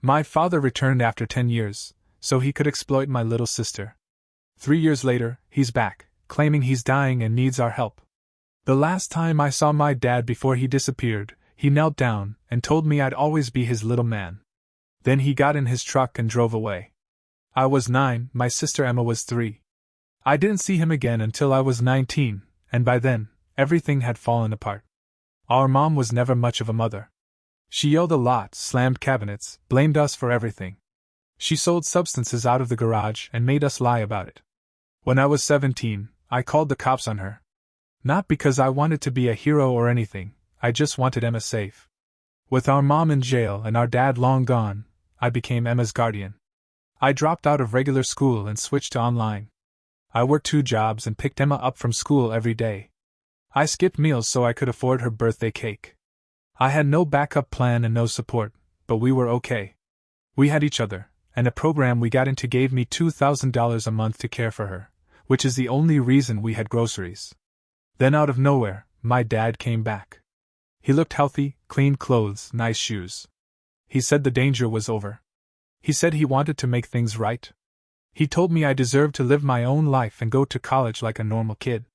My father returned after 10 years, so he could exploit my little sister. 3 years later, he's back, claiming he's dying and needs our help. The last time I saw my dad before he disappeared, he knelt down and told me I'd always be his little man. Then he got in his truck and drove away. I was 9, my sister Emma was 3. I didn't see him again until I was 19, and by then, everything had fallen apart. Our mom was never much of a mother. She yelled a lot, slammed cabinets, blamed us for everything. She sold substances out of the garage and made us lie about it. When I was 17, I called the cops on her. Not because I wanted to be a hero or anything, I just wanted Emma safe. With our mom in jail and our dad long gone, I became Emma's guardian. I dropped out of regular school and switched to online. I worked 2 jobs and picked Emma up from school every day. I skipped meals so I could afford her birthday cake. I had no backup plan and no support, but we were okay. We had each other, and a program we got into gave me $2,000 a month to care for her, which is the only reason we had groceries. Then out of nowhere, my dad came back. He looked healthy, clean clothes, nice shoes. He said the danger was over. He said he wanted to make things right. He told me I deserved to live my own life and go to college like a normal kid.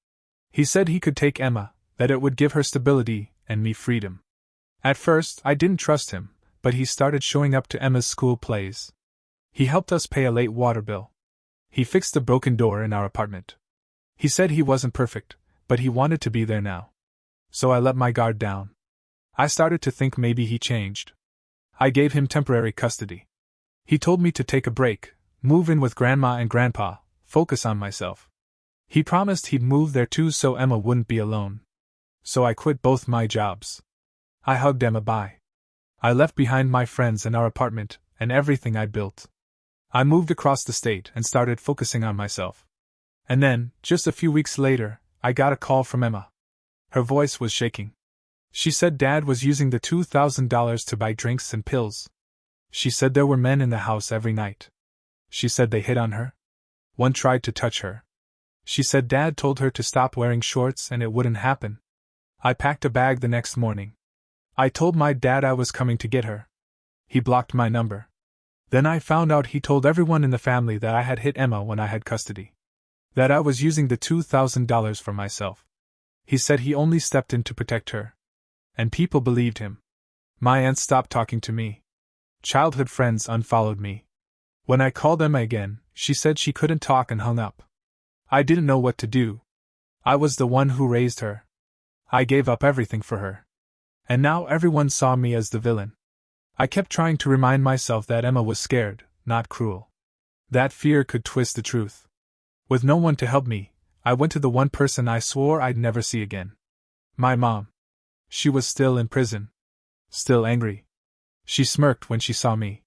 He said he could take Emma, that it would give her stability and me freedom. At first, I didn't trust him, but he started showing up to Emma's school plays. He helped us pay a late water bill. He fixed the broken door in our apartment. He said he wasn't perfect, but he wanted to be there now. So I let my guard down. I started to think maybe he changed. I gave him temporary custody. He told me to take a break, move in with Grandma and Grandpa, focus on myself. He promised he'd move there too so Emma wouldn't be alone. So I quit both my jobs. I hugged Emma bye. I left behind my friends and our apartment, and everything I built. I moved across the state and started focusing on myself. And then, just a few weeks later, I got a call from Emma. Her voice was shaking. She said Dad was using the $2,000 to buy drinks and pills. She said there were men in the house every night. She said they hit on her. One tried to touch her. She said Dad told her to stop wearing shorts and it wouldn't happen. I packed a bag the next morning. I told my dad I was coming to get her. He blocked my number. Then I found out he told everyone in the family that I had hit Emma when I had custody. That I was using the $2,000 for myself. He said he only stepped in to protect her. And people believed him. My aunt stopped talking to me. Childhood friends unfollowed me. When I called Emma again, she said she couldn't talk and hung up. I didn't know what to do. I was the one who raised her. I gave up everything for her. And now everyone saw me as the villain. I kept trying to remind myself that Emma was scared, not cruel. That fear could twist the truth. With no one to help me, I went to the one person I swore I'd never see again. My mom. She was still in prison. Still angry. She smirked when she saw me.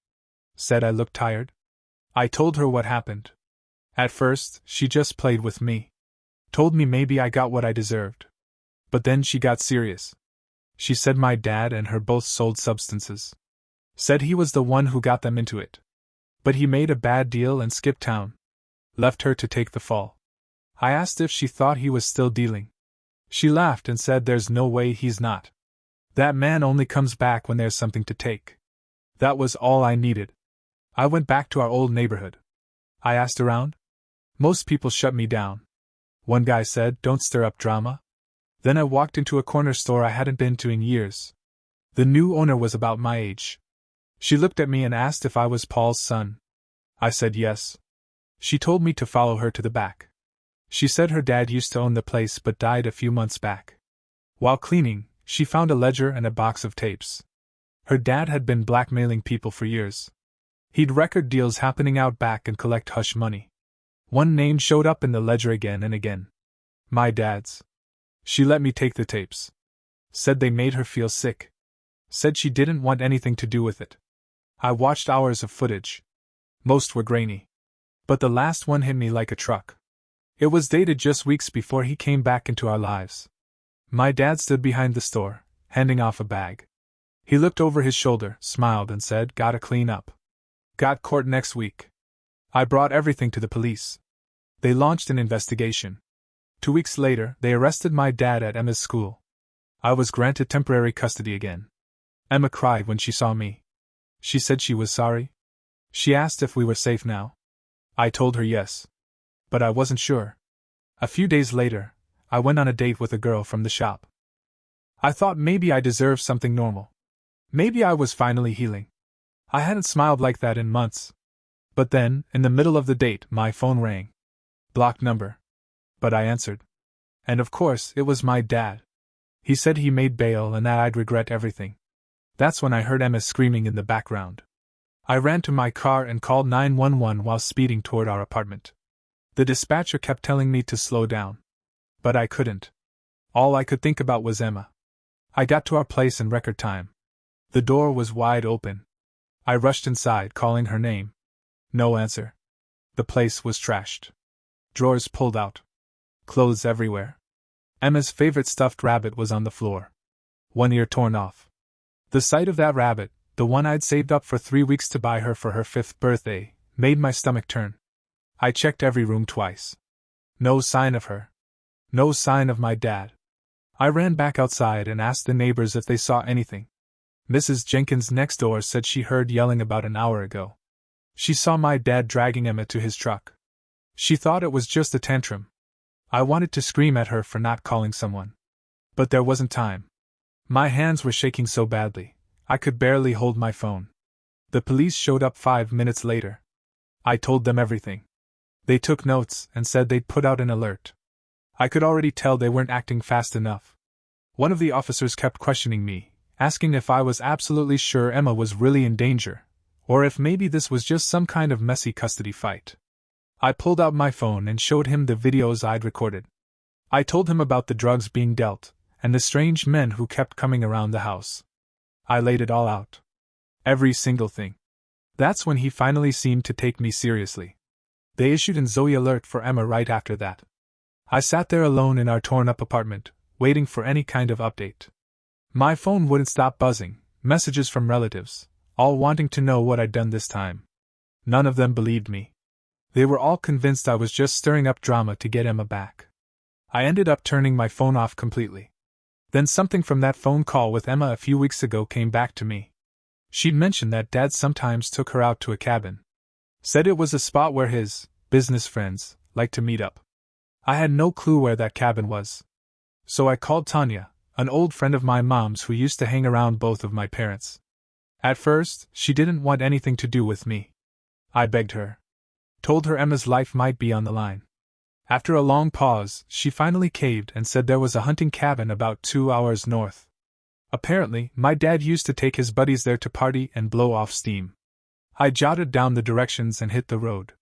Said I looked tired. I told her what happened. At first, she just played with me. Told me maybe I got what I deserved. But then she got serious. She said my dad and her both sold substances. Said he was the one who got them into it. But he made a bad deal and skipped town. Left her to take the fall. I asked if she thought he was still dealing. She laughed and said there's no way he's not. That man only comes back when there's something to take. That was all I needed. I went back to our old neighborhood. I asked around. Most people shut me down. One guy said, "Don't stir up drama." Then I walked into a corner store I hadn't been to in years. The new owner was about my age. She looked at me and asked if I was Paul's son. I said yes. She told me to follow her to the back. She said her dad used to own the place but died a few months back. While cleaning, she found a ledger and a box of tapes. Her dad had been blackmailing people for years. He'd record deals happening out back and collect hush money. One name showed up in the ledger again and again. My dad's. She let me take the tapes. Said they made her feel sick. Said she didn't want anything to do with it. I watched hours of footage. Most were grainy. But the last one hit me like a truck. It was dated just weeks before he came back into our lives. My dad stood behind the store, handing off a bag. He looked over his shoulder, smiled and said, "Gotta clean up. Got court next week." I brought everything to the police. They launched an investigation. 2 weeks later, they arrested my dad at Emma's school. I was granted temporary custody again. Emma cried when she saw me. She said she was sorry. She asked if we were safe now. I told her yes. But I wasn't sure. A few days later, I went on a date with a girl from the shop. I thought maybe I deserved something normal. Maybe I was finally healing. I hadn't smiled like that in months. But then, in the middle of the date, my phone rang. Blocked number. But I answered. And of course, it was my dad. He said he made bail and that I'd regret everything. That's when I heard Emma screaming in the background. I ran to my car and called 911 while speeding toward our apartment. The dispatcher kept telling me to slow down. But I couldn't. All I could think about was Emma. I got to our place in record time. The door was wide open. I rushed inside, calling her name. No answer. The place was trashed. Drawers pulled out. Clothes everywhere. Emma's favorite stuffed rabbit was on the floor. One ear torn off. The sight of that rabbit, the one I'd saved up for 3 weeks to buy her for her 5th birthday, made my stomach turn. I checked every room twice. No sign of her. No sign of my dad. I ran back outside and asked the neighbors if they saw anything. Mrs. Jenkins next door said she heard yelling about an hour ago. She saw my dad dragging Emma to his truck. She thought it was just a tantrum. I wanted to scream at her for not calling someone. But there wasn't time. My hands were shaking so badly, I could barely hold my phone. The police showed up 5 minutes later. I told them everything. They took notes and said they'd put out an alert. I could already tell they weren't acting fast enough. One of the officers kept questioning me, asking if I was absolutely sure Emma was really in danger, or if maybe this was just some kind of messy custody fight. I pulled out my phone and showed him the videos I'd recorded. I told him about the drugs being dealt, and the strange men who kept coming around the house. I laid it all out. Every single thing. That's when he finally seemed to take me seriously. They issued an Zoe alert for Emma right after that. I sat there alone in our torn-up apartment, waiting for any kind of update. My phone wouldn't stop buzzing, messages from relatives, all wanting to know what I'd done this time. None of them believed me. They were all convinced I was just stirring up drama to get Emma back. I ended up turning my phone off completely. Then something from that phone call with Emma a few weeks ago came back to me. She'd mentioned that Dad sometimes took her out to a cabin. Said it was a spot where his business friends liked to meet up. I had no clue where that cabin was. So I called Tanya, an old friend of my mom's who used to hang around both of my parents. At first, she didn't want anything to do with me. I begged her. Told her Emma's life might be on the line. After a long pause, she finally caved and said there was a hunting cabin about 2 hours north. Apparently, my dad used to take his buddies there to party and blow off steam. I jotted down the directions and hit the road.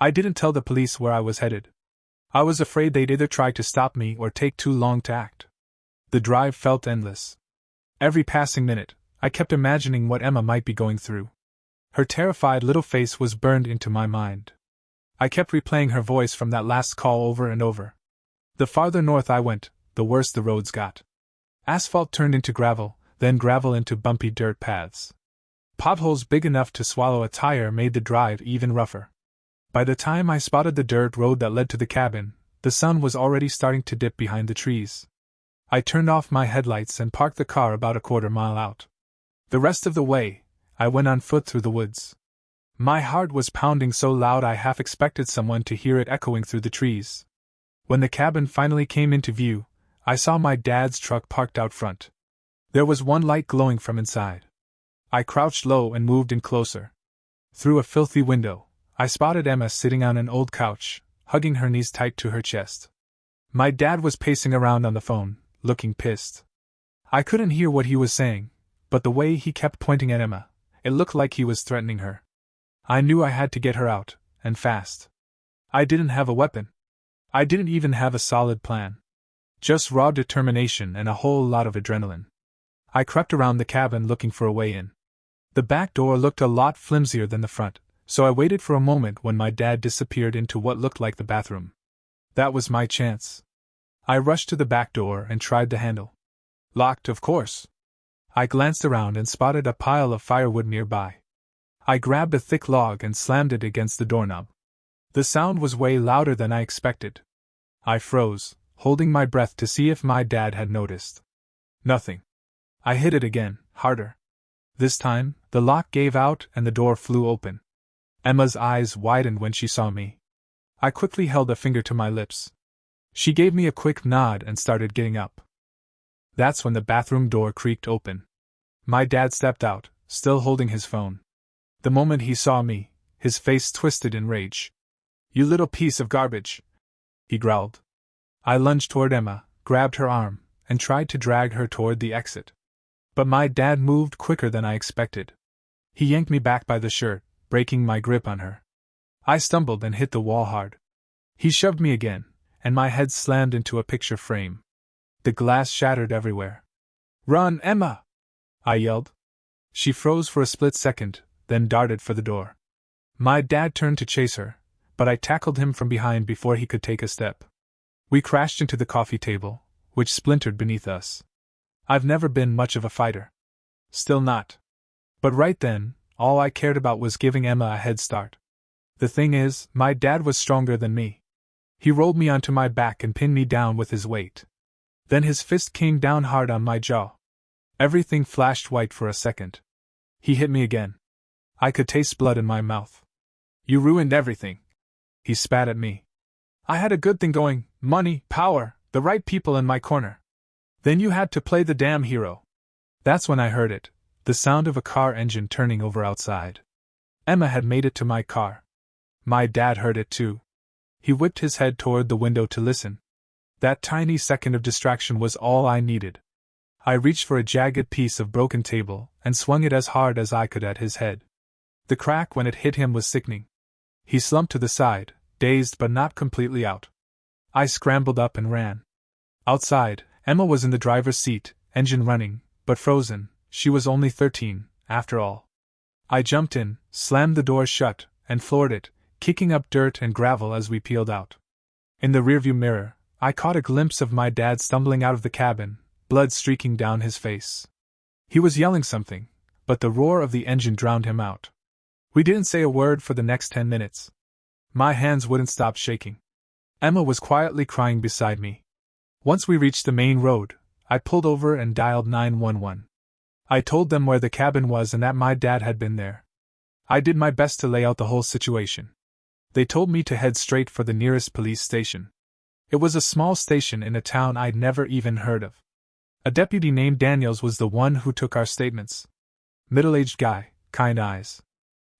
I didn't tell the police where I was headed. I was afraid they'd either try to stop me or take too long to act. The drive felt endless. Every passing minute, I kept imagining what Emma might be going through. Her terrified little face was burned into my mind. I kept replaying her voice from that last call over and over. The farther north I went, the worse the roads got. Asphalt turned into gravel, then gravel into bumpy dirt paths. Potholes big enough to swallow a tire made the drive even rougher. By the time I spotted the dirt road that led to the cabin, the sun was already starting to dip behind the trees. I turned off my headlights and parked the car about a quarter mile out. The rest of the way, I went on foot through the woods. My heart was pounding so loud I half expected someone to hear it echoing through the trees. When the cabin finally came into view, I saw my dad's truck parked out front. There was one light glowing from inside. I crouched low and moved in closer. Through a filthy window, I spotted Emma sitting on an old couch, hugging her knees tight to her chest. My dad was pacing around on the phone, looking pissed. I couldn't hear what he was saying, but the way he kept pointing at Emma, it looked like he was threatening her. I knew I had to get her out, and fast. I didn't have a weapon. I didn't even have a solid plan. Just raw determination and a whole lot of adrenaline. I crept around the cabin looking for a way in. The back door looked a lot flimsier than the front, so I waited for a moment when my dad disappeared into what looked like the bathroom. That was my chance. I rushed to the back door and tried the handle. Locked, of course. I glanced around and spotted a pile of firewood nearby. I grabbed a thick log and slammed it against the doorknob. The sound was way louder than I expected. I froze, holding my breath to see if my dad had noticed. Nothing. I hit it again, harder. This time, the lock gave out and the door flew open. Emma's eyes widened when she saw me. I quickly held a finger to my lips. She gave me a quick nod and started getting up. That's when the bathroom door creaked open. My dad stepped out, still holding his phone. The moment he saw me, his face twisted in rage. "You little piece of garbage!" he growled. I lunged toward Emma, grabbed her arm, and tried to drag her toward the exit. But my dad moved quicker than I expected. He yanked me back by the shirt, breaking my grip on her. I stumbled and hit the wall hard. He shoved me again, and my head slammed into a picture frame. The glass shattered everywhere. "Run, Emma!" I yelled. She froze for a split second, then darted for the door. My dad turned to chase her, but I tackled him from behind before he could take a step. We crashed into the coffee table, which splintered beneath us. I've never been much of a fighter. Still not. But right then, all I cared about was giving Emma a head start. The thing is, my dad was stronger than me. He rolled me onto my back and pinned me down with his weight. Then his fist came down hard on my jaw. Everything flashed white for a second. He hit me again. I could taste blood in my mouth. "You ruined everything," he spat at me. "I had a good thing going, money, power, the right people in my corner. Then you had to play the damn hero." That's when I heard it, the sound of a car engine turning over outside. Emma had made it to my car. My dad heard it too. He whipped his head toward the window to listen. That tiny second of distraction was all I needed. I reached for a jagged piece of broken table and swung it as hard as I could at his head. The crack when it hit him was sickening. He slumped to the side, dazed but not completely out. I scrambled up and ran. Outside, Emma was in the driver's seat, engine running, but frozen. She was only 13, after all. I jumped in, slammed the door shut, and floored it, kicking up dirt and gravel as we peeled out. In the rearview mirror, I caught a glimpse of my dad stumbling out of the cabin, blood streaking down his face. He was yelling something, but the roar of the engine drowned him out. We didn't say a word for the next 10 minutes. My hands wouldn't stop shaking. Emma was quietly crying beside me. Once we reached the main road, I pulled over and dialed 911. I told them where the cabin was and that my dad had been there. I did my best to lay out the whole situation. They told me to head straight for the nearest police station. It was a small station in a town I'd never even heard of. A deputy named Daniels was the one who took our statements. Middle-aged guy, kind eyes.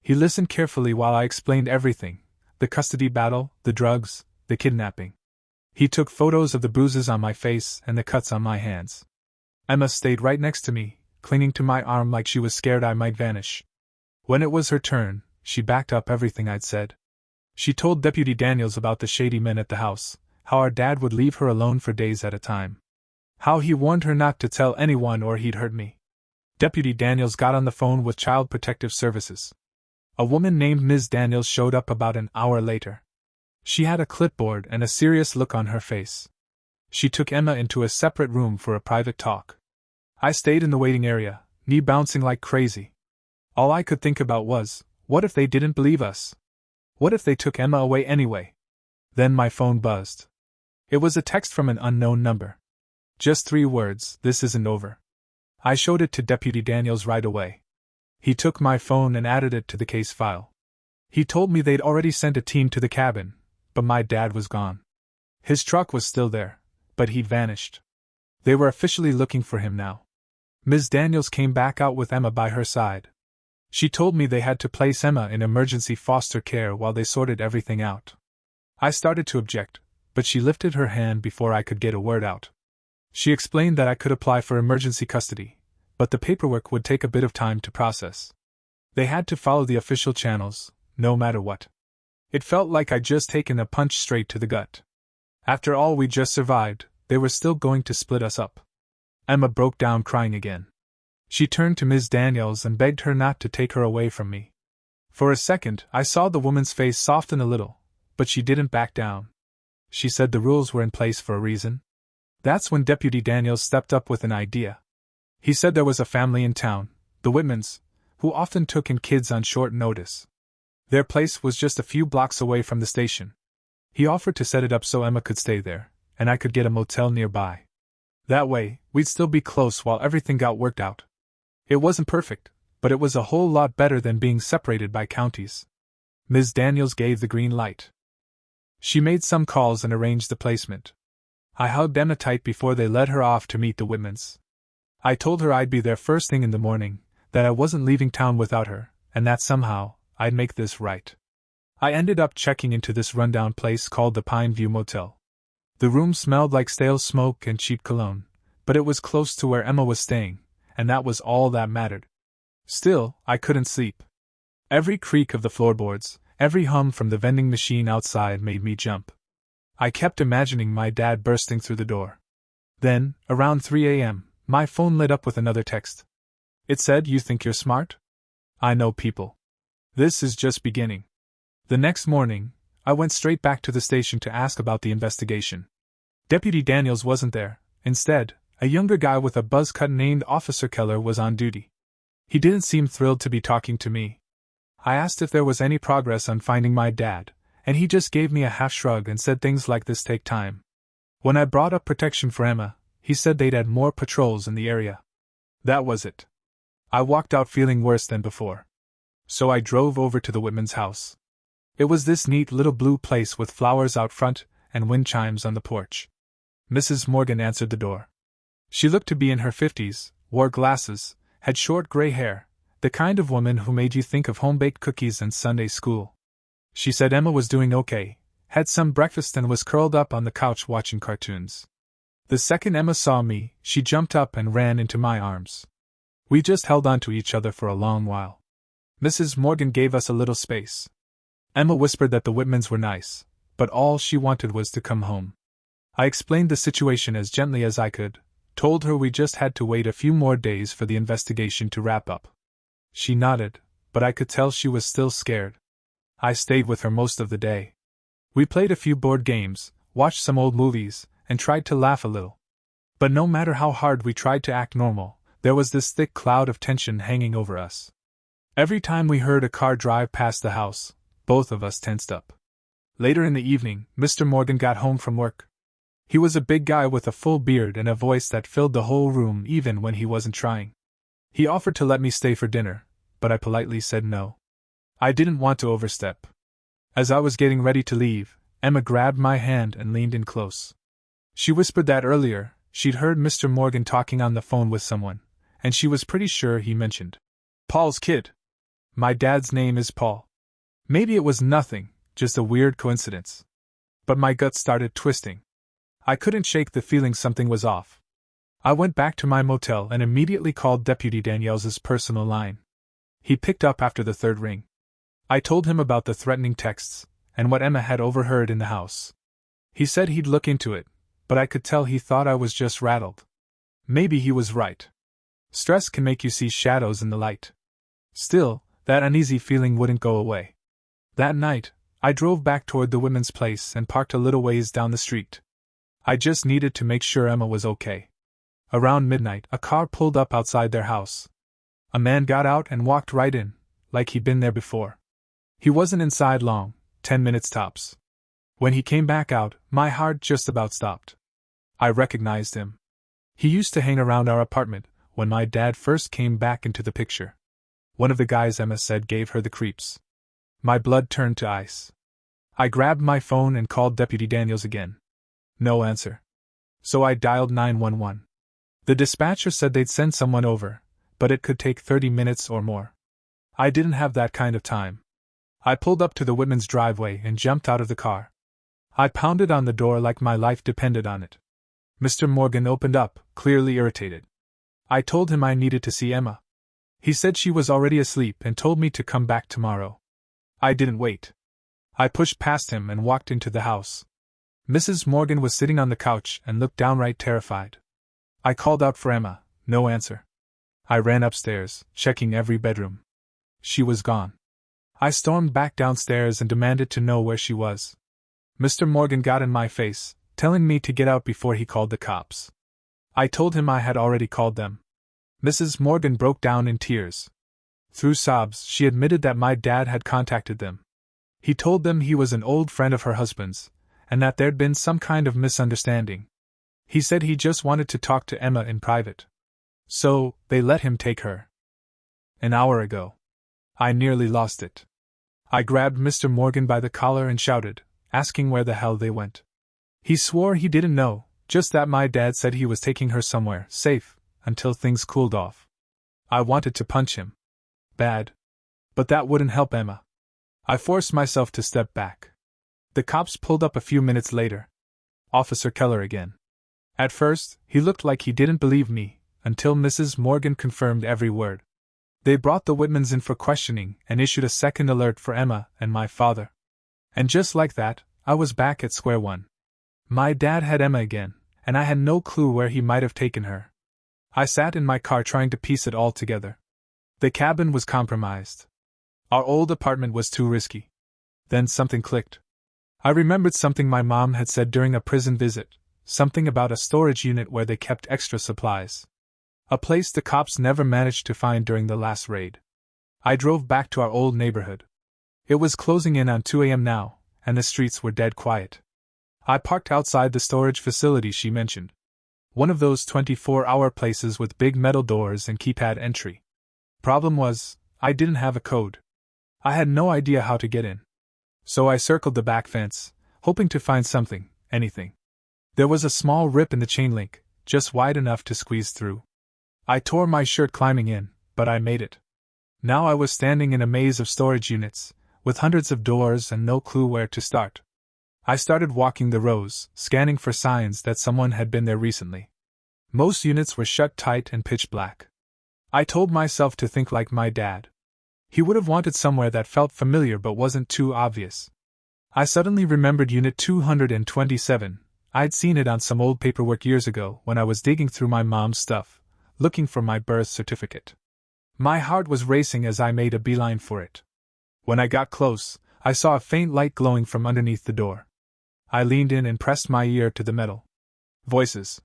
He listened carefully while I explained everything: the custody battle, the drugs, the kidnapping. He took photos of the bruises on my face and the cuts on my hands. Emma stayed right next to me, clinging to my arm like she was scared I might vanish. When it was her turn, she backed up everything I'd said. She told Deputy Daniels about the shady men at the house, how our dad would leave her alone for days at a time. How he warned her not to tell anyone or he'd hurt me. Deputy Daniels got on the phone with Child Protective Services. A woman named Ms. Daniels showed up about an hour later. She had a clipboard and a serious look on her face. She took Emma into a separate room for a private talk. I stayed in the waiting area, knee bouncing like crazy. All I could think about was, what if they didn't believe us? What if they took Emma away anyway? Then my phone buzzed. It was a text from an unknown number. Just 3 words: "This isn't over." I showed it to Deputy Daniels right away. He took my phone and added it to the case file. He told me they'd already sent a team to the cabin, but my dad was gone. His truck was still there, but he'd vanished. They were officially looking for him now. Ms. Daniels came back out with Emma by her side. She told me they had to place Emma in emergency foster care while they sorted everything out. I started to object, but she lifted her hand before I could get a word out. She explained that I could apply for emergency custody, but the paperwork would take a bit of time to process. They had to follow the official channels, no matter what. It felt like I'd just taken a punch straight to the gut. After all we just survived, they were still going to split us up. Emma broke down crying again. She turned to Ms. Daniels and begged her not to take her away from me. For a second, I saw the woman's face soften a little, but she didn't back down. She said the rules were in place for a reason. That's when Deputy Daniels stepped up with an idea. He said there was a family in town, the Whitmans, who often took in kids on short notice. Their place was just a few blocks away from the station. He offered to set it up so Emma could stay there, and I could get a motel nearby. That way, we'd still be close while everything got worked out. It wasn't perfect, but it was a whole lot better than being separated by counties. Ms. Daniels gave the green light. She made some calls and arranged the placement. I hugged Emma tight before they led her off to meet the Whitmans. I told her I'd be there first thing in the morning, that I wasn't leaving town without her, and that somehow, I'd make this right. I ended up checking into this rundown place called the Pine View Motel. The room smelled like stale smoke and cheap cologne, but it was close to where Emma was staying, and that was all that mattered. Still, I couldn't sleep. Every creak of the floorboards, every hum from the vending machine outside made me jump. I kept imagining my dad bursting through the door. Then, around 3 a.m., my phone lit up with another text. It said, "You think you're smart? I know people. This is just beginning." The next morning, I went straight back to the station to ask about the investigation. Deputy Daniels wasn't there. Instead, a younger guy with a buzz cut named Officer Keller was on duty. He didn't seem thrilled to be talking to me. I asked if there was any progress on finding my dad, and he just gave me a half shrug and said things like this take time. When I brought up protection for Emma, he said they'd add more patrols in the area. That was it. I walked out feeling worse than before. So I drove over to the Whitmans' house. It was this neat little blue place with flowers out front and wind chimes on the porch. Mrs. Morgan answered the door. She looked to be in her 50s, wore glasses, had short gray hair, the kind of woman who made you think of home-baked cookies and Sunday school. She said Emma was doing okay, had some breakfast and was curled up on the couch watching cartoons. The second Emma saw me, she jumped up and ran into my arms. We just held on to each other for a long while. Mrs. Morgan gave us a little space. Emma whispered that the Whitmans were nice, but all she wanted was to come home. I explained the situation as gently as I could, told her we just had to wait a few more days for the investigation to wrap up. She nodded, but I could tell she was still scared. I stayed with her most of the day. We played a few board games, watched some old movies, and tried to laugh a little. But no matter how hard we tried to act normal, there was this thick cloud of tension hanging over us. Every time we heard a car drive past the house, both of us tensed up. Later in the evening, Mr. Morgan got home from work. He was a big guy with a full beard and a voice that filled the whole room even when he wasn't trying. He offered to let me stay for dinner, but I politely said no. I didn't want to overstep. As I was getting ready to leave, Emma grabbed my hand and leaned in close. She whispered that earlier, she'd heard Mr. Morgan talking on the phone with someone, and she was pretty sure he mentioned Paul's kid. My dad's name is Paul. Maybe it was nothing, just a weird coincidence. But my gut started twisting. I couldn't shake the feeling something was off. I went back to my motel and immediately called Deputy Daniels' personal line. He picked up after the third ring. I told him about the threatening texts, and what Emma had overheard in the house. He said he'd look into it, but I could tell he thought I was just rattled. Maybe he was right. Stress can make you see shadows in the light. Still, that uneasy feeling wouldn't go away. That night, I drove back toward the Whitmans' place and parked a little ways down the street. I just needed to make sure Emma was okay. Around midnight, a car pulled up outside their house. A man got out and walked right in, like he'd been there before. He wasn't inside long, 10 minutes tops. When he came back out, my heart just about stopped. I recognized him. He used to hang around our apartment when my dad first came back into the picture. One of the guys Emma said gave her the creeps. My blood turned to ice. I grabbed my phone and called Deputy Daniels again. No answer. So I dialed 911. The dispatcher said they'd send someone over, but it could take 30 minutes or more. I didn't have that kind of time. I pulled up to the Whitmans' driveway and jumped out of the car. I pounded on the door like my life depended on it. Mr. Morgan opened up, clearly irritated. I told him I needed to see Emma. He said she was already asleep and told me to come back tomorrow. I didn't wait. I pushed past him and walked into the house. Mrs. Morgan was sitting on the couch and looked downright terrified. I called out for Emma, no answer. I ran upstairs, checking every bedroom. She was gone. I stormed back downstairs and demanded to know where she was. Mr. Morgan got in my face, telling me to get out before he called the cops. I told him I had already called them. Mrs. Morgan broke down in tears. Through sobs, she admitted that my dad had contacted them. He told them he was an old friend of her husband's, and that there'd been some kind of misunderstanding. He said he just wanted to talk to Emma in private. So, they let him take her. An hour ago. I nearly lost it. I grabbed Mr. Morgan by the collar and shouted, asking where the hell they went. He swore he didn't know, just that my dad said he was taking her somewhere safe, until things cooled off. I wanted to punch him. Bad. But that wouldn't help Emma. I forced myself to step back. The cops pulled up a few minutes later. Officer Keller again. At first, he looked like he didn't believe me, until Mrs. Morgan confirmed every word. They brought the Whitmans in for questioning and issued a second alert for Emma and my father. And just like that, I was back at square one. My dad had Emma again, and I had no clue where he might have taken her. I sat in my car trying to piece it all together. The cabin was compromised. Our old apartment was too risky. Then something clicked. I remembered something my mom had said during a prison visit, something about a storage unit where they kept extra supplies. A place the cops never managed to find during the last raid. I drove back to our old neighborhood. It was closing in on 2 a.m. now, and the streets were dead quiet. I parked outside the storage facility she mentioned. One of those 24-hour places with big metal doors and keypad entry. Problem was, I didn't have a code. I had no idea how to get in. So I circled the back fence, hoping to find something, anything. There was a small rip in the chain link, just wide enough to squeeze through. I tore my shirt climbing in, but I made it. Now I was standing in a maze of storage units, with hundreds of doors and no clue where to start. I started walking the rows, scanning for signs that someone had been there recently. Most units were shut tight and pitch black. I told myself to think like my dad. He would have wanted somewhere that felt familiar but wasn't too obvious. I suddenly remembered Unit 227. I'd seen it on some old paperwork years ago when I was digging through my mom's stuff, looking for my birth certificate. My heart was racing as I made a beeline for it. When I got close, I saw a faint light glowing from underneath the door. I leaned in and pressed my ear to the metal. Voices.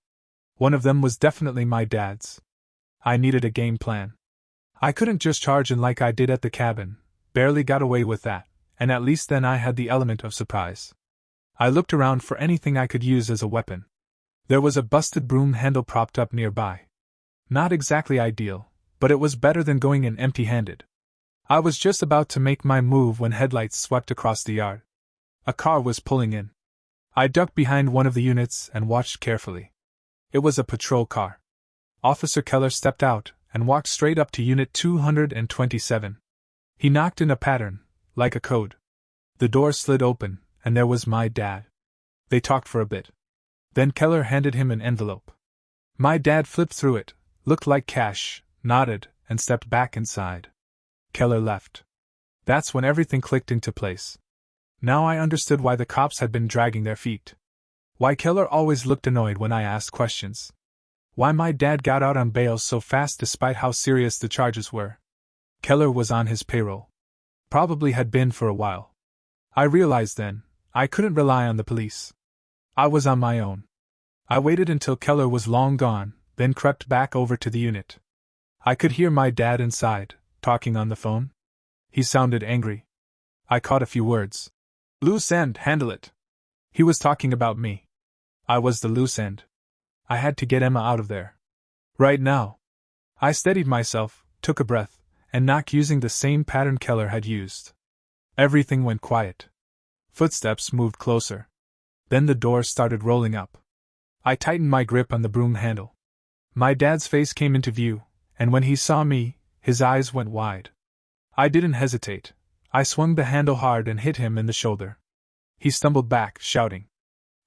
One of them was definitely my dad's. I needed a game plan. I couldn't just charge in like I did at the cabin, barely got away with that, and at least then I had the element of surprise. I looked around for anything I could use as a weapon. There was a busted broom handle propped up nearby. Not exactly ideal, but it was better than going in empty-handed. I was just about to make my move when headlights swept across the yard. A car was pulling in. I ducked behind one of the units and watched carefully. It was a patrol car. Officer Keller stepped out and walked straight up to Unit 227. He knocked in a pattern, like a code. The door slid open, and there was my dad. They talked for a bit. Then Keller handed him an envelope. My dad flipped through it, looked like cash, nodded, and stepped back inside. Keller left. That's when everything clicked into place. Now I understood why the cops had been dragging their feet. Why Keller always looked annoyed when I asked questions. Why my dad got out on bail so fast despite how serious the charges were. Keller was on his payroll. Probably had been for a while. I realized then, I couldn't rely on the police. I was on my own. I waited until Keller was long gone, then crept back over to the unit. I could hear my dad inside, talking on the phone. He sounded angry. I caught a few words. Loose end, handle it. He was talking about me. I was the loose end. I had to get Emma out of there. Right now. I steadied myself, took a breath, and knocked using the same pattern Keller had used. Everything went quiet. Footsteps moved closer. Then the door started rolling up. I tightened my grip on the broom handle. My dad's face came into view, and when he saw me, his eyes went wide. I didn't hesitate. I swung the handle hard and hit him in the shoulder. He stumbled back, shouting.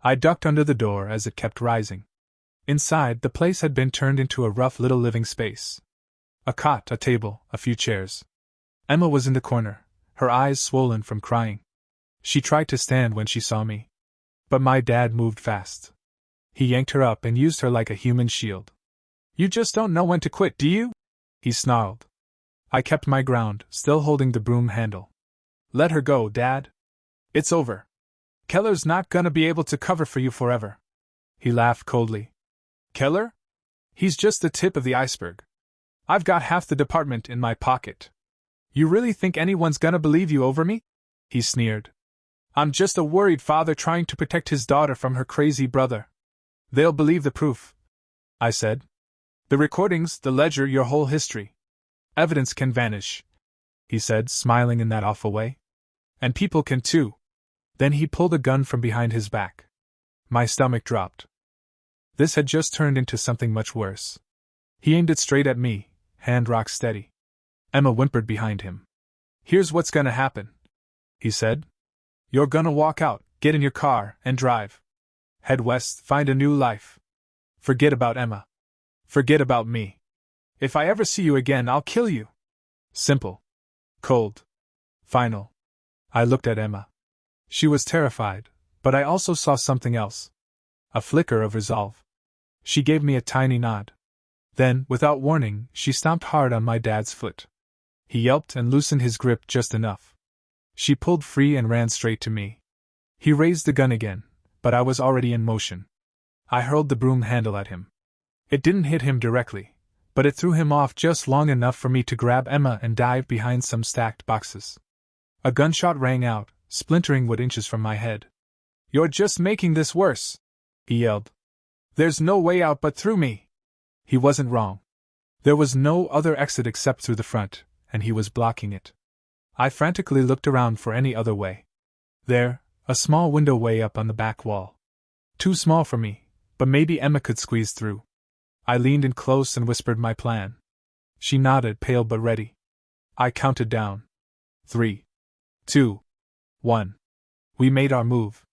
I ducked under the door as it kept rising. Inside, the place had been turned into a rough little living space. A cot, a table, a few chairs. Emma was in the corner, her eyes swollen from crying. She tried to stand when she saw me. But my dad moved fast. He yanked her up and used her like a human shield. You just don't know when to quit, do you? He snarled. I kept my ground, still holding the broom handle. Let her go, Dad. It's over. Keller's not gonna be able to cover for you forever. He laughed coldly. Keller? He's just the tip of the iceberg. I've got half the department in my pocket. You really think anyone's gonna believe you over me? He sneered. I'm just a worried father trying to protect his daughter from her crazy brother. They'll believe the proof, I said. The recordings, the ledger, your whole history. Evidence can vanish, he said, smiling in that awful way. And people can too. Then he pulled a gun from behind his back. My stomach dropped. This had just turned into something much worse. He aimed it straight at me, hand rock steady. Emma whimpered behind him. Here's what's gonna happen, he said. You're gonna walk out, get in your car, and drive. Head west, find a new life. Forget about Emma. Forget about me. If I ever see you again, I'll kill you. Simple. Cold. Final. I looked at Emma. She was terrified, but I also saw something else. A flicker of resolve. She gave me a tiny nod. Then, without warning, she stomped hard on my dad's foot. He yelped and loosened his grip just enough. She pulled free and ran straight to me. He raised the gun again, but I was already in motion. I hurled the broom handle at him. It didn't hit him directly, but it threw him off just long enough for me to grab Emma and dive behind some stacked boxes. A gunshot rang out, splintering wood inches from my head. You're just making this worse, he yelled. There's no way out but through me. He wasn't wrong. There was no other exit except through the front, and he was blocking it. I frantically looked around for any other way. There, a small window way up on the back wall. Too small for me, but maybe Emma could squeeze through. I leaned in close and whispered my plan. She nodded, pale but ready. I counted down. 3, 2, 1. We made our move.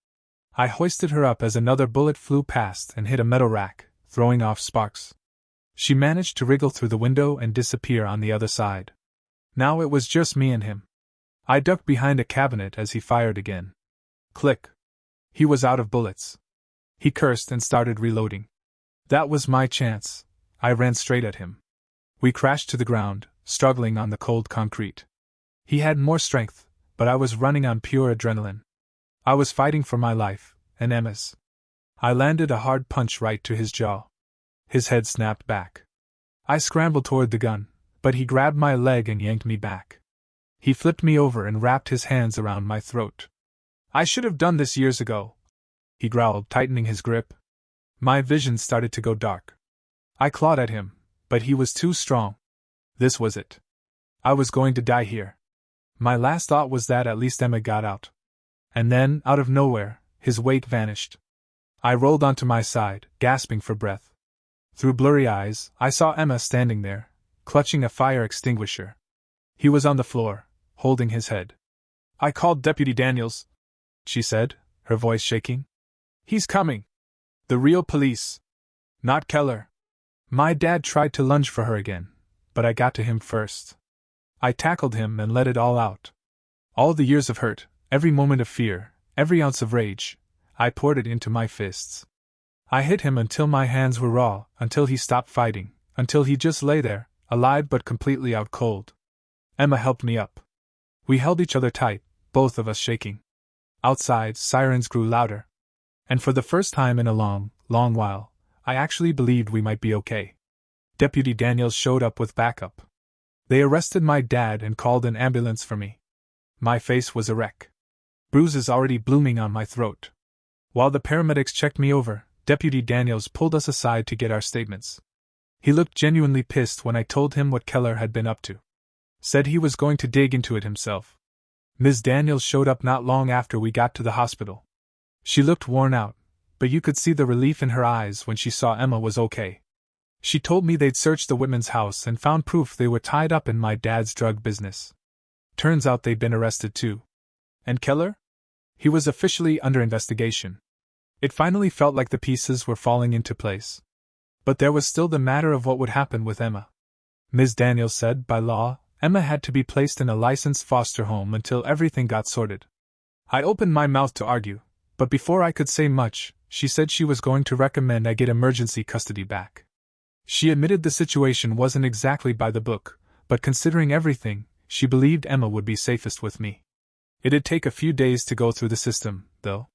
I hoisted her up as another bullet flew past and hit a metal rack, throwing off sparks. She managed to wriggle through the window and disappear on the other side. Now it was just me and him. I ducked behind a cabinet as he fired again. Click. He was out of bullets. He cursed and started reloading. That was my chance. I ran straight at him. We crashed to the ground, struggling on the cold concrete. He had more strength, but I was running on pure adrenaline. I was fighting for my life, and Emma's. I landed a hard punch right to his jaw. His head snapped back. I scrambled toward the gun, but he grabbed my leg and yanked me back. He flipped me over and wrapped his hands around my throat. I should have done this years ago, he growled, tightening his grip. My vision started to go dark. I clawed at him, but he was too strong. This was it. I was going to die here. My last thought was that at least Emma got out. And then, out of nowhere, his weight vanished. I rolled onto my side, gasping for breath. Through blurry eyes, I saw Emma standing there, clutching a fire extinguisher. He was on the floor, holding his head. I called Deputy Daniels, she said, her voice shaking. He's coming. The real police. Not Keller. My dad tried to lunge for her again, but I got to him first. I tackled him and let it all out. All the years of hurt, every moment of fear, every ounce of rage, I poured it into my fists. I hit him until my hands were raw, until he stopped fighting, until he just lay there, alive but completely out cold. Emma helped me up. We held each other tight, both of us shaking. Outside, sirens grew louder. And for the first time in a long, long while, I actually believed we might be okay. Deputy Daniels showed up with backup. They arrested my dad and called an ambulance for me. My face was a wreck. Bruises already blooming on my throat. While the paramedics checked me over, Deputy Daniels pulled us aside to get our statements. He looked genuinely pissed when I told him what Keller had been up to. Said he was going to dig into it himself. Ms. Daniels showed up not long after we got to the hospital. She looked worn out, but you could see the relief in her eyes when she saw Emma was okay. She told me they'd searched the Whitman's house and found proof they were tied up in my dad's drug business. Turns out they'd been arrested too. And Keller? He was officially under investigation. It finally felt like the pieces were falling into place. But there was still the matter of what would happen with Emma. Ms. Daniels said, by law, Emma had to be placed in a licensed foster home until everything got sorted. I opened my mouth to argue, but before I could say much, she said she was going to recommend I get emergency custody back. She admitted the situation wasn't exactly by the book, but considering everything, she believed Emma would be safest with me. It'd take a few days to go through the system, though.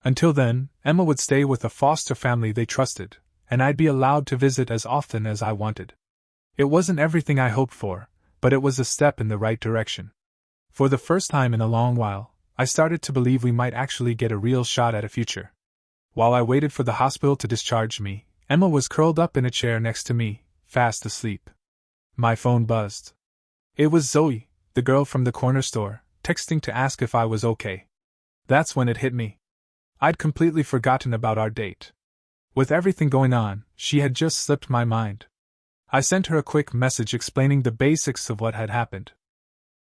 Until then, Emma would stay with a foster family they trusted, and I'd be allowed to visit as often as I wanted. It wasn't everything I hoped for, but it was a step in the right direction. For the first time in a long while, I started to believe we might actually get a real shot at a future. While I waited for the hospital to discharge me, Emma was curled up in a chair next to me, fast asleep. My phone buzzed. It was Zoe, the girl from the corner store, texting to ask if I was okay. That's when it hit me. I'd completely forgotten about our date. With everything going on, she had just slipped my mind. I sent her a quick message explaining the basics of what had happened.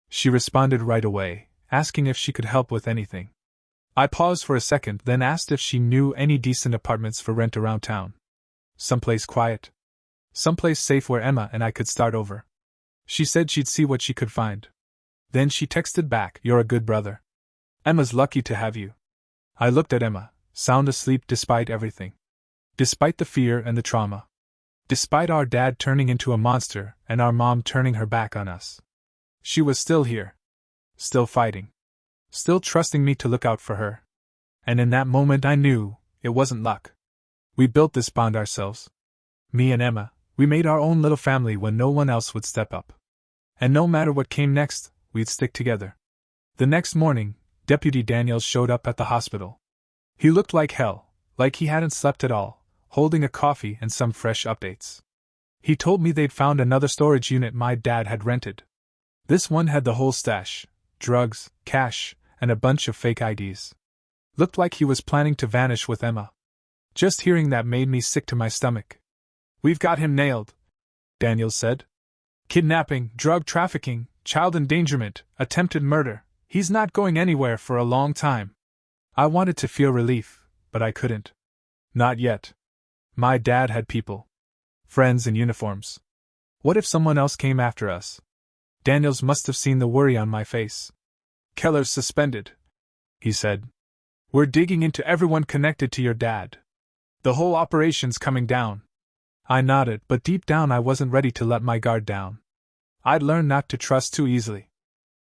She responded right away, asking if she could help with anything. I paused for a second, then asked if she knew any decent apartments for rent around town. Someplace quiet. Someplace safe where Emma and I could start over. She said she'd see what she could find. Then she texted back, "You're a good brother. Emma's lucky to have you." I looked at Emma, sound asleep despite everything. Despite the fear and the trauma. Despite our dad turning into a monster and our mom turning her back on us. She was still here. Still fighting. Still trusting me to look out for her. And in that moment I knew, it wasn't luck. We built this bond ourselves. Me and Emma, we made our own little family when no one else would step up. And no matter what came next, we'd stick together. The next morning, Deputy Daniels showed up at the hospital. He looked like hell, like he hadn't slept at all, holding a coffee and some fresh updates. He told me they'd found another storage unit my dad had rented. This one had the whole stash, drugs, cash, and a bunch of fake IDs. Looked like he was planning to vanish with Emma. Just hearing that made me sick to my stomach. "We've got him nailed," Daniels said. "Kidnapping, drug trafficking, child endangerment, attempted murder. He's not going anywhere for a long time." I wanted to feel relief, but I couldn't. Not yet. My dad had people. Friends in uniforms. What if someone else came after us? Daniels must have seen the worry on my face. "Keller's suspended," he said. "We're digging into everyone connected to your dad. The whole operation's coming down." I nodded, but deep down I wasn't ready to let my guard down. I'd learned not to trust too easily.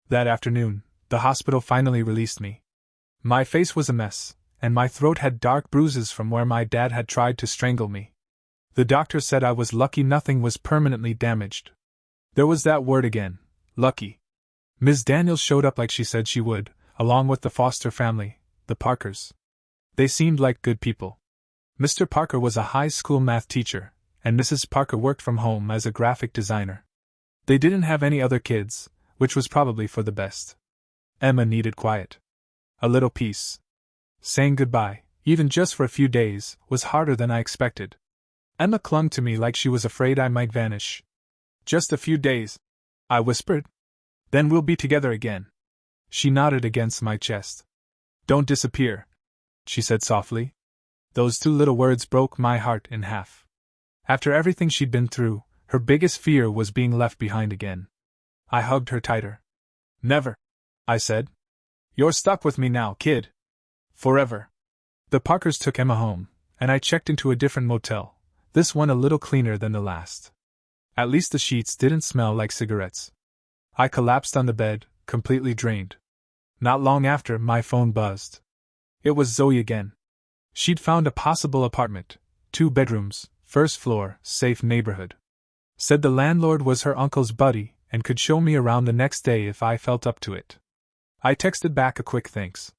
That afternoon, the hospital finally released me. My face was a mess, and my throat had dark bruises from where my dad had tried to strangle me. The doctor said I was lucky nothing was permanently damaged. There was that word again, lucky. Ms. Daniels showed up like she said she would, along with the Foster family, the Parkers. They seemed like good people. Mr. Parker was a high school math teacher, and Mrs. Parker worked from home as a graphic designer. They didn't have any other kids, which was probably for the best. Emma needed quiet. A little peace. Saying goodbye, even just for a few days, was harder than I expected. Emma clung to me like she was afraid I might vanish. "Just a few days," I whispered. "Then we'll be together again." She nodded against my chest. "Don't disappear," she said softly. Those two little words broke my heart in half. After everything she'd been through, her biggest fear was being left behind again. I hugged her tighter. "Never," I said. "You're stuck with me now, kid. Forever." The Parkers took Emma home, and I checked into a different motel, this one a little cleaner than the last. At least the sheets didn't smell like cigarettes. I collapsed on the bed, completely drained. Not long after, my phone buzzed. It was Zoe again. She'd found a possible apartment, 2 bedrooms, first floor, safe neighborhood. Said the landlord was her uncle's buddy and could show me around the next day if I felt up to it. I texted back a quick thanks.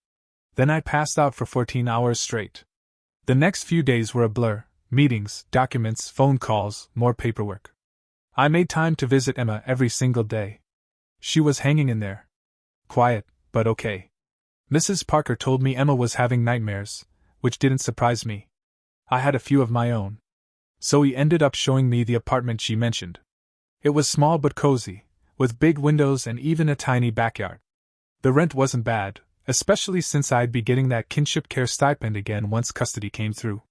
Then I passed out for 14 hours straight. The next few days were a blur, meetings, documents, phone calls, more paperwork. I made time to visit Emma every single day. She was hanging in there. Quiet, but okay. Mrs. Parker told me Emma was having nightmares, which didn't surprise me. I had a few of my own. Zoe ended up showing me the apartment she mentioned. It was small but cozy, with big windows and even a tiny backyard. The rent wasn't bad, especially since I'd be getting that kinship care stipend again once custody came through.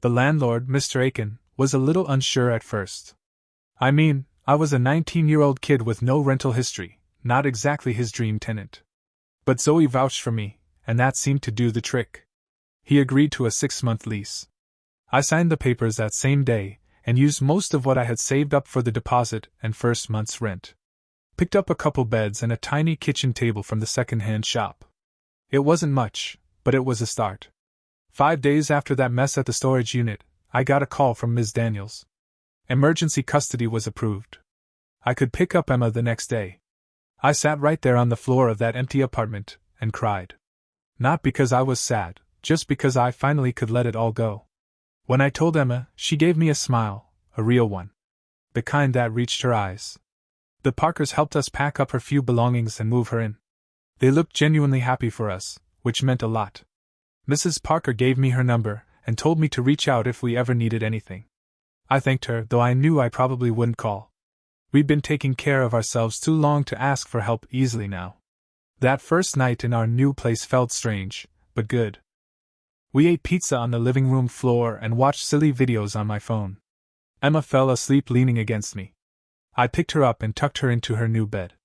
The landlord, Mr. Aiken, was a little unsure at first. I mean, I was a 19-year-old kid with no rental history, not exactly his dream tenant. But Zoe vouched for me, and that seemed to do the trick. He agreed to a 6-month lease. I signed the papers that same day, and used most of what I had saved up for the deposit and first month's rent. Picked up a couple beds and a tiny kitchen table from the second-hand shop. It wasn't much, but it was a start. 5 days after that mess at the storage unit, I got a call from Ms. Daniels. Emergency custody was approved. I could pick up Emma the next day. I sat right there on the floor of that empty apartment, and cried. Not because I was sad, just because I finally could let it all go. When I told Emma, she gave me a smile, a real one. The kind that reached her eyes. The Parkers helped us pack up her few belongings and move her in. They looked genuinely happy for us, which meant a lot. Mrs. Parker gave me her number and told me to reach out if we ever needed anything. I thanked her, though I knew I probably wouldn't call. We'd been taking care of ourselves too long to ask for help easily now. That first night in our new place felt strange, but good. We ate pizza on the living room floor and watched silly videos on my phone. Emma fell asleep leaning against me. I picked her up and tucked her into her new bed.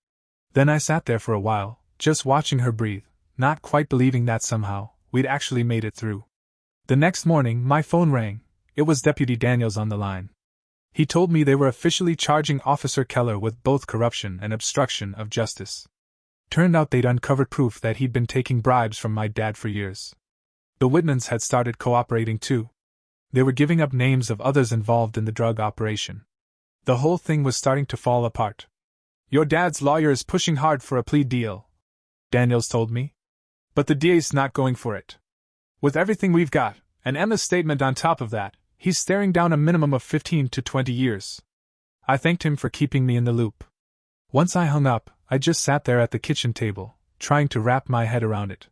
Then I sat there for a while, just watching her breathe, not quite believing that somehow we'd actually made it through. The next morning, my phone rang. It was Deputy Daniels on the line. He told me they were officially charging Officer Keller with both corruption and obstruction of justice. Turned out they'd uncovered proof that he'd been taking bribes from my dad for years. The Whitmans had started cooperating too. They were giving up names of others involved in the drug operation. The whole thing was starting to fall apart. "Your dad's lawyer is pushing hard for a plea deal," Daniels told me. "But the DA's not going for it. With everything we've got, and Emma's statement on top of that, he's staring down a minimum of 15 to 20 years. I thanked him for keeping me in the loop. Once I hung up, I just sat there at the kitchen table, trying to wrap my head around it.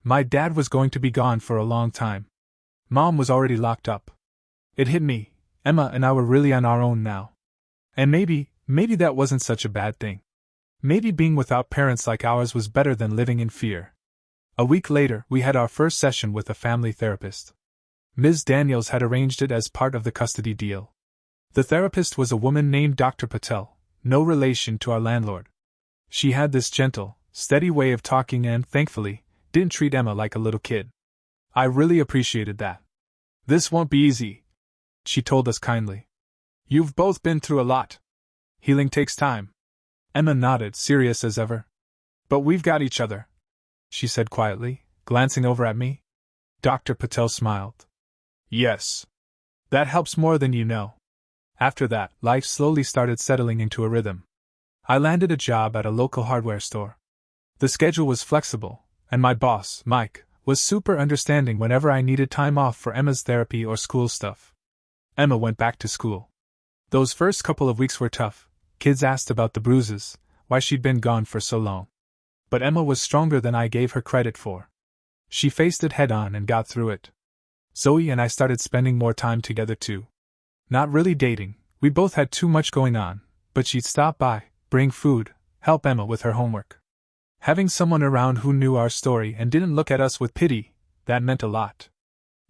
My dad was going to be gone for a long time. Mom was already locked up. It hit me, Emma and I were really on our own now. And maybe that wasn't such a bad thing. Maybe being without parents like ours was better than living in fear. A week later, we had our first session with a family therapist. Ms. Daniels had arranged it as part of the custody deal. The therapist was a woman named Dr. Patel, no relation to our landlord. She had this gentle, steady way of talking and, thankfully, didn't treat Emma like a little kid. I really appreciated that. "This won't be easy," she told us kindly. "You've both been through a lot. Healing takes time." Emma nodded, serious as ever. "But we've got each other," she said quietly, glancing over at me. Dr. Patel smiled. "Yes. That helps more than you know." After that, life slowly started settling into a rhythm. I landed a job at a local hardware store. The schedule was flexible, and my boss, Mike, was super understanding whenever I needed time off for Emma's therapy or school stuff. Emma went back to school. Those first couple of weeks were tough. Kids asked about the bruises, why she'd been gone for so long. But Emma was stronger than I gave her credit for. She faced it head on and got through it. Zoe and I started spending more time together too. Not really dating, we both had too much going on, but she'd stop by, bring food, help Emma with her homework. Having someone around who knew our story and didn't look at us with pity, that meant a lot.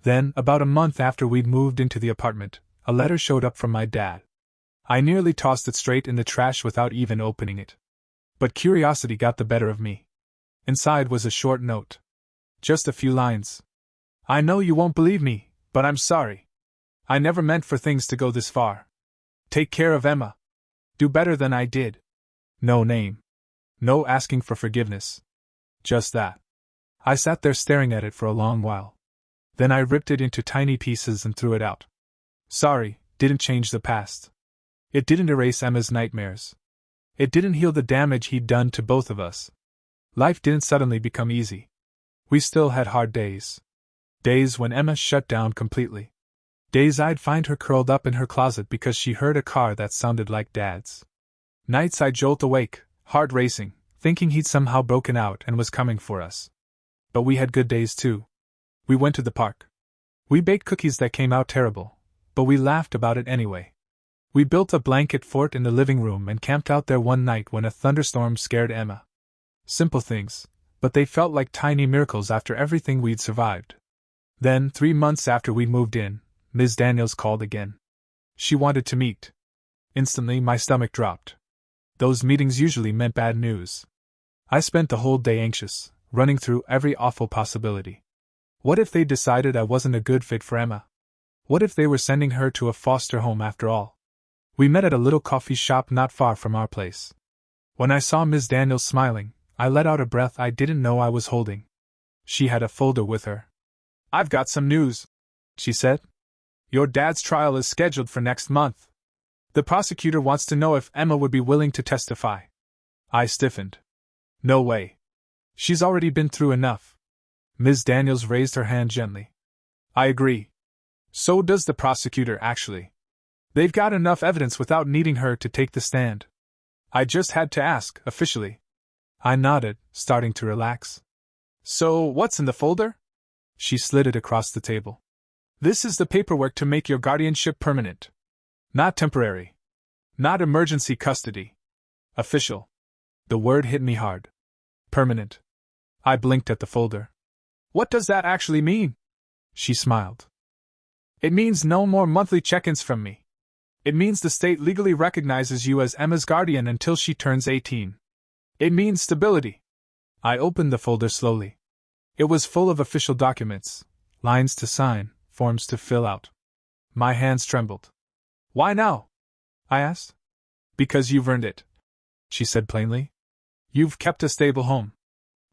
Then, about a month after we'd moved into the apartment, a letter showed up from my dad. I nearly tossed it straight in the trash without even opening it. But curiosity got the better of me. Inside was a short note. Just a few lines. "I know you won't believe me, but I'm sorry. I never meant for things to go this far. Take care of Emma. Do better than I did." No name. No asking for forgiveness. Just that. I sat there staring at it for a long while. Then I ripped it into tiny pieces and threw it out. Sorry, didn't change the past. It didn't erase Emma's nightmares. It didn't heal the damage he'd done to both of us. Life didn't suddenly become easy. We still had hard days. Days when Emma shut down completely. Days I'd find her curled up in her closet because she heard a car that sounded like Dad's. Nights I'd jolt awake, heart racing, thinking he'd somehow broken out and was coming for us. But we had good days too. We went to the park. We baked cookies that came out terrible, but we laughed about it anyway. We built a blanket fort in the living room and camped out there one night when a thunderstorm scared Emma. Simple things, but they felt like tiny miracles after everything we'd survived. Then, 3 months after we'd moved in, Ms. Daniels called again. She wanted to meet. Instantly, my stomach dropped. Those meetings usually meant bad news. I spent the whole day anxious, running through every awful possibility. What if they decided I wasn't a good fit for Emma? What if they were sending her to a foster home after all? We met at a little coffee shop not far from our place. When I saw Ms. Daniels smiling, I let out a breath I didn't know I was holding. She had a folder with her. "I've got some news," she said. "Your dad's trial is scheduled for next month. The prosecutor wants to know if Emma would be willing to testify." I stiffened. No way. She's already been through enough. Ms. Daniels raised her hand gently. "I agree. So does the prosecutor, actually. They've got enough evidence without needing her to take the stand." I just had to ask, officially. I nodded, starting to relax. So, what's in the folder? She slid it across the table. This is the paperwork to make your guardianship permanent. Not temporary. Not emergency custody. Official. The word hit me hard. Permanent. I blinked at the folder. What does that actually mean? She smiled. It means no more monthly check-ins from me. It means the state legally recognizes you as Emma's guardian until she turns 18. It means stability. I opened the folder slowly. It was full of official documents, lines to sign, forms to fill out. My hands trembled. Why now? I asked. Because you've earned it, she said plainly. You've kept a stable home.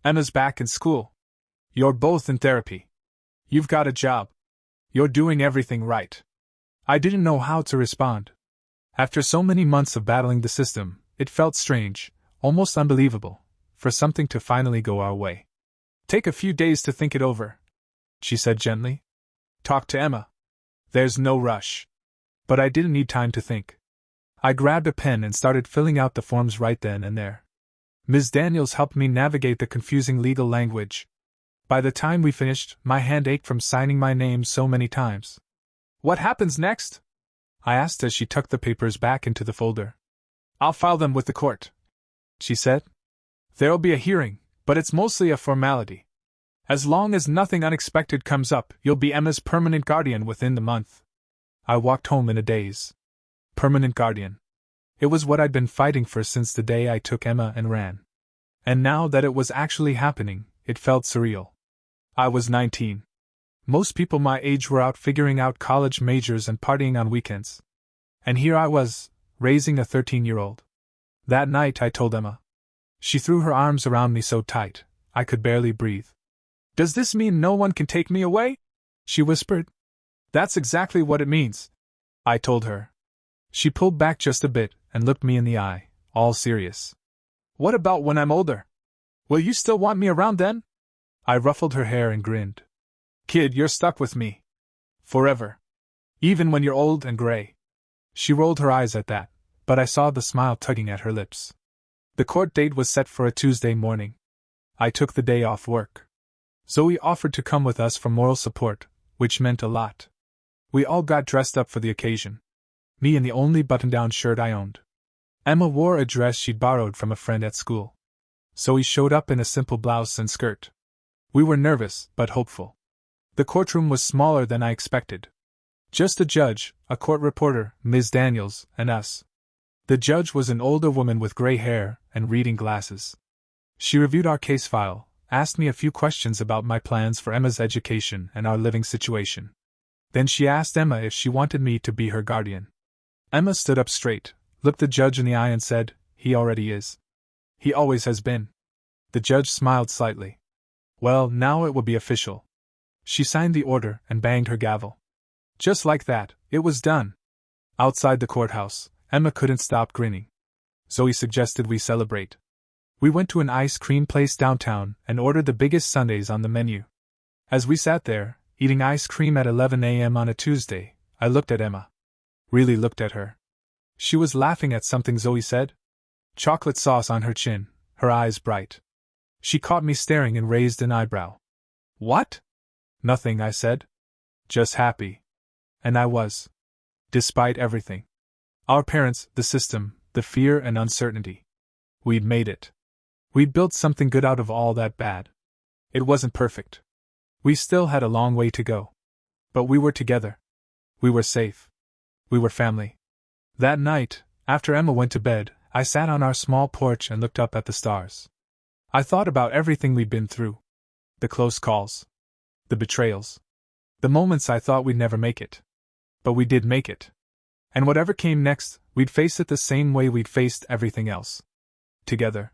Emma's back in school. You're both in therapy. You've got a job. You're doing everything right. I didn't know how to respond. After so many months of battling the system, it felt strange, almost unbelievable, for something to finally go our way. Take a few days to think it over, she said gently. Talk to Emma. There's no rush. But I didn't need time to think. I grabbed a pen and started filling out the forms right then and there. Ms. Daniels helped me navigate the confusing legal language. By the time we finished, my hand ached from signing my name so many times. What happens next? I asked as she tucked the papers back into the folder. I'll file them with the court, she said. There'll be a hearing, but it's mostly a formality. As long as nothing unexpected comes up, you'll be Emma's permanent guardian within the month. I walked home in a daze. Permanent guardian. It was what I'd been fighting for since the day I took Emma and ran. And now that it was actually happening, it felt surreal. I was 19. Most people my age were out figuring out college majors and partying on weekends. And here I was, raising a 13-year-old. That night I told Emma. She threw her arms around me so tight, I could barely breathe. Does this mean no one can take me away? She whispered. That's exactly what it means, I told her. She pulled back just a bit and looked me in the eye, all serious. What about when I'm older? Will you still want me around then? I ruffled her hair and grinned. Kid, you're stuck with me. Forever. Even when you're old and gray. She rolled her eyes at that, but I saw the smile tugging at her lips. The court date was set for a Tuesday morning. I took the day off work. Zoe offered to come with us for moral support, which meant a lot. We all got dressed up for the occasion. Me in the only button-down shirt I owned. Emma wore a dress she'd borrowed from a friend at school. Zoe showed up in a simple blouse and skirt. We were nervous, but hopeful. The courtroom was smaller than I expected. Just a judge, a court reporter, Ms. Daniels, and us. The judge was an older woman with gray hair and reading glasses. She reviewed our case file, asked me a few questions about my plans for Emma's education and our living situation. Then she asked Emma if she wanted me to be her guardian. Emma stood up straight, looked the judge in the eye and said, "He already is. He always has been." The judge smiled slightly. Well, now it will be official. She signed the order and banged her gavel. Just like that, it was done. Outside the courthouse, Emma couldn't stop grinning. Zoe suggested we celebrate. We went to an ice cream place downtown and ordered the biggest sundaes on the menu. As we sat there, eating ice cream at 11 a.m. on a Tuesday, I looked at Emma. Really looked at her. She was laughing at something Zoe said. Chocolate sauce on her chin, her eyes bright. She caught me staring and raised an eyebrow. What? Nothing, I said. Just happy. And I was. Despite everything. Our parents, the system, the fear and uncertainty. We'd made it. We'd built something good out of all that bad. It wasn't perfect. We still had a long way to go. But we were together. We were safe. We were family. That night, after Emma went to bed, I sat on our small porch and looked up at the stars. I thought about everything we'd been through. The close calls. The betrayals. The moments I thought we'd never make it. But we did make it. And whatever came next, we'd face it the same way we'd faced everything else. Together.